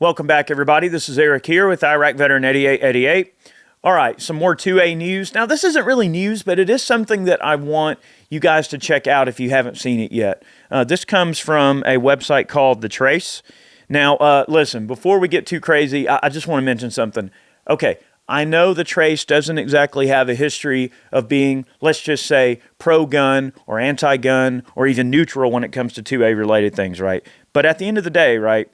Welcome back, everybody. This is Eric here with Iraq Veteran 8888. All right, some more 2A news. Now, this isn't really news, but it is something that I want you guys to check out if you haven't seen it yet. This comes from a website called The Trace. Now, listen, before we get too crazy, I just want to mention something. Okay, I know The Trace doesn't exactly have a history of being, let's just say, pro-gun or anti-gun or even neutral when it comes to 2A-related things, right? But at the end of the day, right,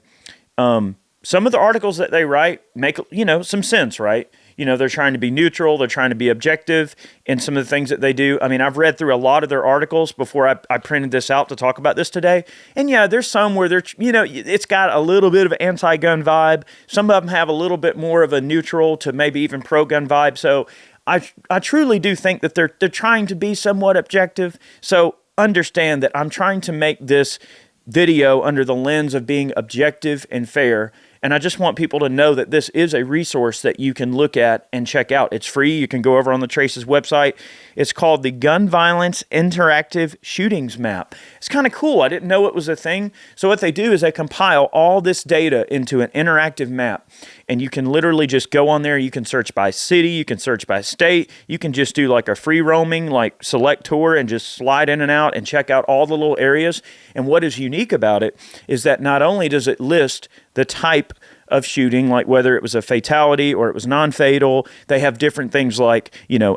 some of the articles that they write make, some sense, right? They're trying to be neutral, they're trying to be objective in some of the things that they do. I mean, I've read through a lot of their articles before I printed this out to talk about this today. And yeah, there's some where they're, it's got a little bit of an anti-gun vibe. Some of them have a little bit more of a neutral to maybe even pro-gun vibe. So I truly do think that they're trying to be somewhat objective. So understand that I'm trying to make this video under the lens of being objective and fair. And I just want people to know that this is a resource that you can look at and check out. It's free. You can go over on the Trace's website. It's called the Gun Violence Interactive Shootings Map. It's kind of cool. I didn't know it was a thing. So what they do is they compile all this data into an interactive map. And you can literally just go on there. You can search by city. You can search by state. You can just do like a free roaming, like select tour and just slide in and out and check out all the little areas. And what is unique about it is that not only does it list the type of shooting, like whether it was a fatality or it was non-fatal, they have different things like,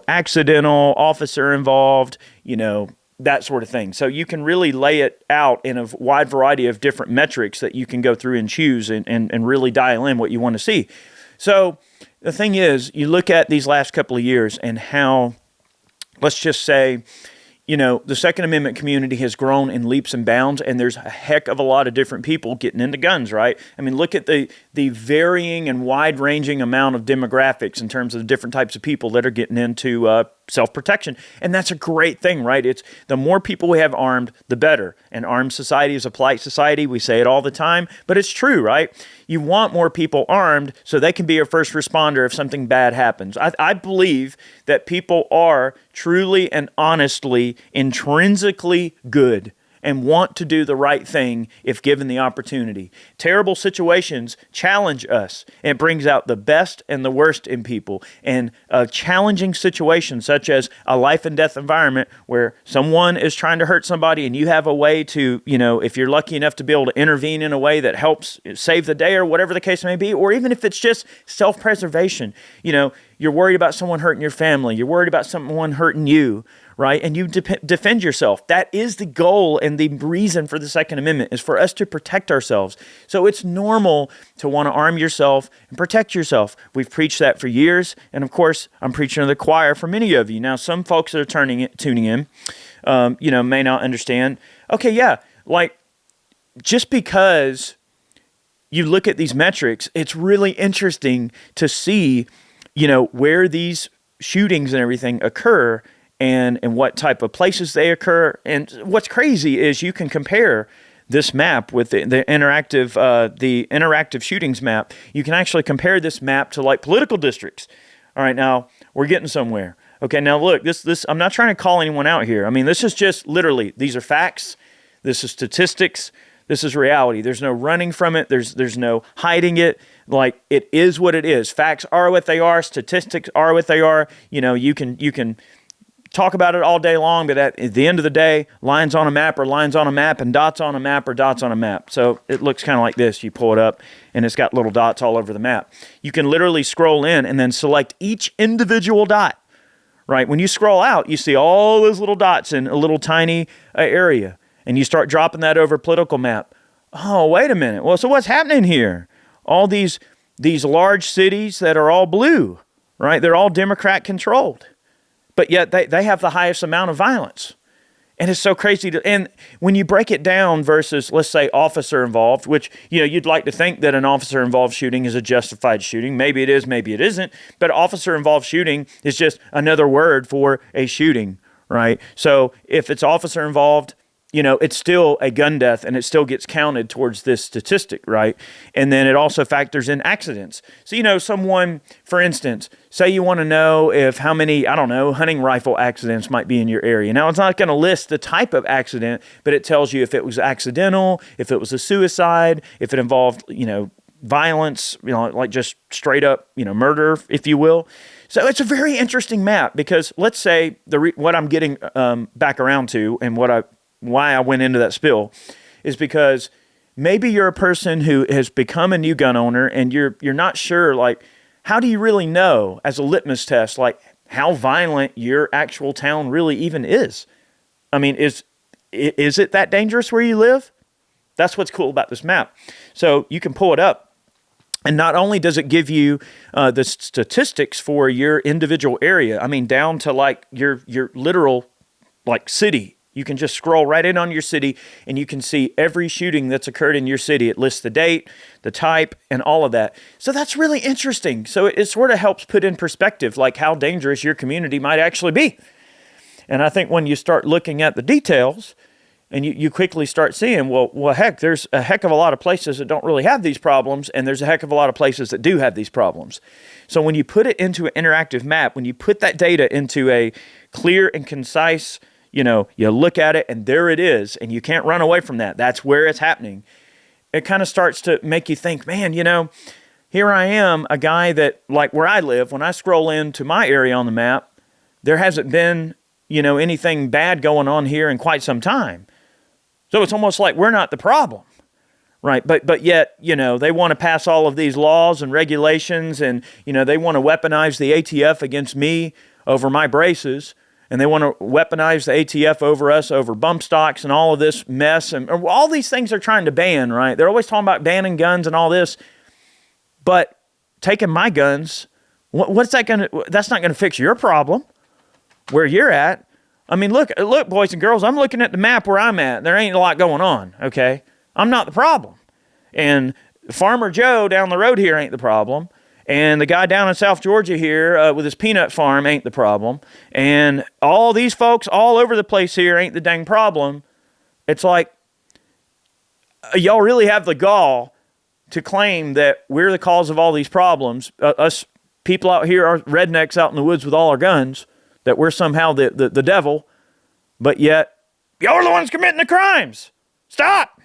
accidental, officer involved, that sort of thing. So you can really lay it out in a wide variety of different metrics that you can go through and choose and really dial in what you want to see. So the thing is, you look at these last couple of years and how, let's just say, the Second Amendment community has grown in leaps and bounds, and there's a heck of a lot of different people getting into guns, right? I mean, look at the varying and wide-ranging amount of demographics in terms of the different types of people that are getting into self-protection. And that's a great thing, right? It's the more people we have armed, the better. And armed society is a polite society. We say it all the time, but it's true, right? You want more people armed so they can be a first responder if something bad happens. I believe that people are truly and honestly, intrinsically good and want to do the right thing if given the opportunity. Terrible situations challenge us. It brings out the best and the worst in people. And a challenging situation such as a life and death environment where someone is trying to hurt somebody and you have a way to, if you're lucky enough to be able to intervene in a way that helps save the day or whatever the case may be, or even if it's just self-preservation, you're worried about someone hurting your family, you're worried about someone hurting you, right? And you defend yourself. That is the goal and the reason for the Second Amendment is for us to protect ourselves. So it's normal to want to arm yourself and protect yourself. We've preached that for years. And of course, I'm preaching to the choir for many of you. Now, some folks that are tuning in, may not understand. Okay, yeah, like just because you look at these metrics, it's really interesting to see, where these shootings and everything occur and what type of places they occur. And what's crazy is you can compare this map with the interactive shootings map. You can actually compare this map to like political districts. All right, now we're getting somewhere. Okay, now look, this I'm not trying to call anyone out here. I mean, this is just literally, these are facts. This is statistics. This is reality. There's no running from it. There's no hiding it. Like, it is what it is. Facts are what they are. Statistics are what they are. You can talk about it all day long, but at the end of the day, lines on a map are lines on a map, and dots on a map are dots on a map. So it looks kind of like this. You pull it up, and it's got little dots all over the map. You can literally scroll in and then select each individual dot, right? When you scroll out, you see all those little dots in a little tiny area, and you start dropping that over a political map. Oh, wait a minute. Well, so what's happening here? All these large cities that are all blue, right? They're all Democrat controlled. But yet they have the highest amount of violence. And it's so crazy. And when you break it down versus, let's say, officer involved, which, you'd like to think that an officer involved shooting is a justified shooting. Maybe it is, maybe it isn't. But officer involved shooting is just another word for a shooting, right? So if it's officer involved, it's still a gun death and it still gets counted towards this statistic, right? And then it also factors in accidents. So, someone, for instance, say you want to know if how many, hunting rifle accidents might be in your area. Now, it's not going to list the type of accident, but it tells you if it was accidental, if it was a suicide, if it involved, violence, like just straight up, murder, if you will. So it's a very interesting map because let's say what I'm getting back around to and why I went into that spill is because maybe you're a person who has become a new gun owner and you're not sure, like, how do you really know as a litmus test, like how violent your actual town really even is? I mean, is it that dangerous where you live? That's what's cool about this map. So you can pull it up, and not only does it give you the statistics for your individual area, I mean, down to like your literal like city. You can just scroll right in on your city, and you can see every shooting that's occurred in your city. It lists the date, the type, and all of that. So that's really interesting. So it sort of helps put in perspective like how dangerous your community might actually be. And I think when you start looking at the details, and you quickly start seeing, well, heck, there's a heck of a lot of places that don't really have these problems, and there's a heck of a lot of places that do have these problems. So when you put it into an interactive map, when you put that data into a clear and concise, you look at it and there it is, and you can't run away from that. That's where it's happening. It kind of starts to make you think, man, here I am, a guy that, like where I live, when I scroll into my area on the map, there hasn't been, anything bad going on here in quite some time. So it's almost like we're not the problem, right? But yet, they want to pass all of these laws and regulations, and, they want to weaponize the ATF against me over my braces. And they want to weaponize the ATF over us, over bump stocks and all of this mess. And all these things they're trying to ban, right? They're always talking about banning guns and all this. But taking my guns, what's that going to, that's not going to fix your problem where you're at. I mean, look, boys and girls, I'm looking at the map where I'm at. There ain't a lot going on, okay? I'm not the problem. And Farmer Joe down the road here ain't the problem. And the guy down in South Georgia here with his peanut farm ain't the problem. And all these folks all over the place here ain't the dang problem. It's like, y'all really have the gall to claim that we're the cause of all these problems. Us people out here are rednecks out in the woods with all our guns, that we're somehow the devil. But yet, y'all are the ones committing the crimes. Stop!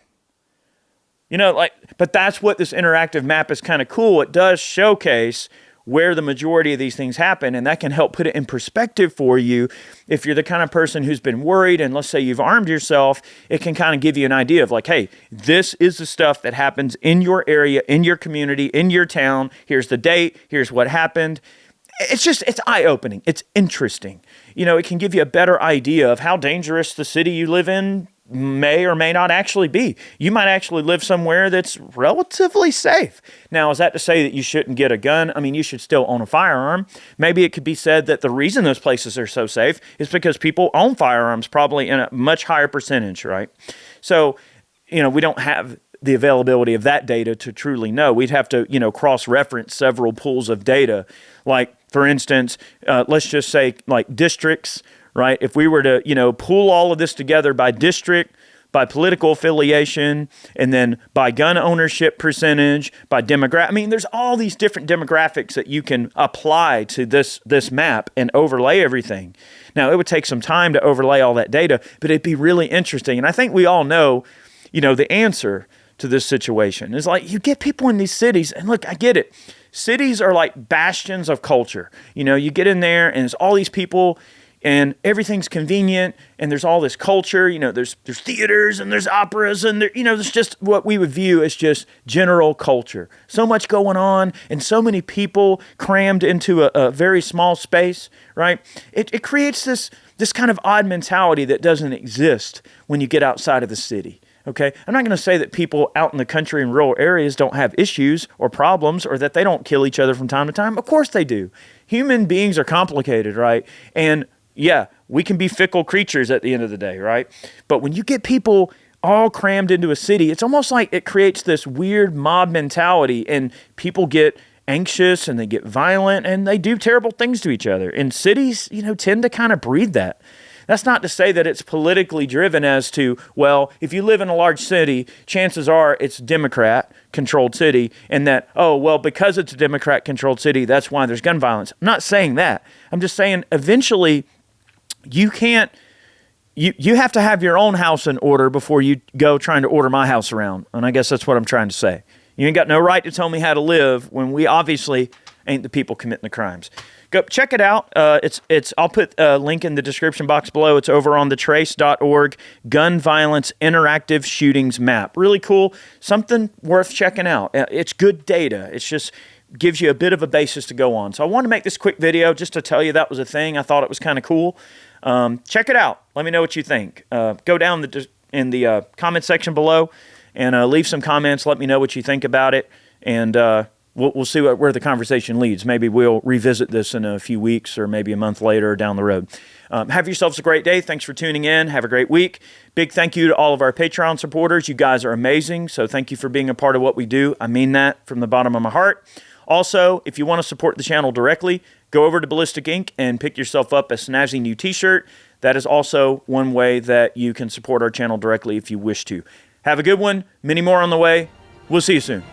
But that's what this interactive map is kind of cool. It does showcase where the majority of these things happen, and that can help put it in perspective for you. If you're the kind of person who's been worried, and let's say you've armed yourself, it can kind of give you an idea of like, hey, this is the stuff that happens in your area, in your community, in your town. Here's the date. Here's what happened. It's eye-opening. It's interesting. It can give you a better idea of how dangerous the city you live in may or may not actually be. You might actually live somewhere that's relatively safe. Now, is that to say that you shouldn't get a gun? I mean, you should still own a firearm. Maybe it could be said that the reason those places are so safe is because people own firearms probably in a much higher percentage, right? So, we don't have the availability of that data to truly know. We'd have to, cross-reference several pools of data. Like, for instance, let's just say like districts, right? If we were to, pool all of this together by district, by political affiliation, and then by gun ownership percentage, by demographic. I mean, there's all these different demographics that you can apply to this map and overlay everything. Now, it would take some time to overlay all that data, but it'd be really interesting. And I think we all know, the answer to this situation is like, you get people in these cities, and look, I get it. Cities are like bastions of culture. You get in there, and there's all these people, and everything's convenient, and there's all this culture. There's theaters, and there's operas, and there's just what we would view as just general culture. So much going on, and so many people crammed into a very small space, right? It creates this kind of odd mentality that doesn't exist when you get outside of the city. Okay, I'm not going to say that people out in the country and rural areas don't have issues or problems, or that they don't kill each other from time to time. Of course they do. Human beings are complicated, right? And yeah, we can be fickle creatures at the end of the day, right? But when you get people all crammed into a city, it's almost like it creates this weird mob mentality, and people get anxious and they get violent and they do terrible things to each other. And cities, tend to kind of breed that. That's not to say that it's politically driven as to, well, if you live in a large city, chances are it's Democrat-controlled city, and that, because it's a Democrat-controlled city, that's why there's gun violence. I'm not saying that. I'm just saying eventually you can't, you have to have your own house in order before you go trying to order my house around. And I guess that's what I'm trying to say. You ain't got no right to tell me how to live when we obviously ain't the people committing the crimes. Go check it out. I'll put a link in the description box below. It's over on the trace.org gun violence interactive shootings map. Really cool. Something worth checking out. It's good data. It's just gives you a bit of a basis to go on. So I wanted to make this quick video just to tell you that was a thing. I thought it was kind of cool. Check it out. Let me know what you think. Go down in the comment section below and leave some comments. Let me know what you think about it. And we'll see where the conversation leads. Maybe we'll revisit this in a few weeks or maybe a month later down the road. Have yourselves a great day. Thanks for tuning in. Have a great week. Big thank you to all of our Patreon supporters. You guys are amazing. So thank you for being a part of what we do. I mean that from the bottom of my heart. Also, if you want to support the channel directly, go over to Ballistic Ink and pick yourself up a snazzy new t-shirt. That is also one way that you can support our channel directly if you wish to. Have a good one. Many more on the way. We'll see you soon.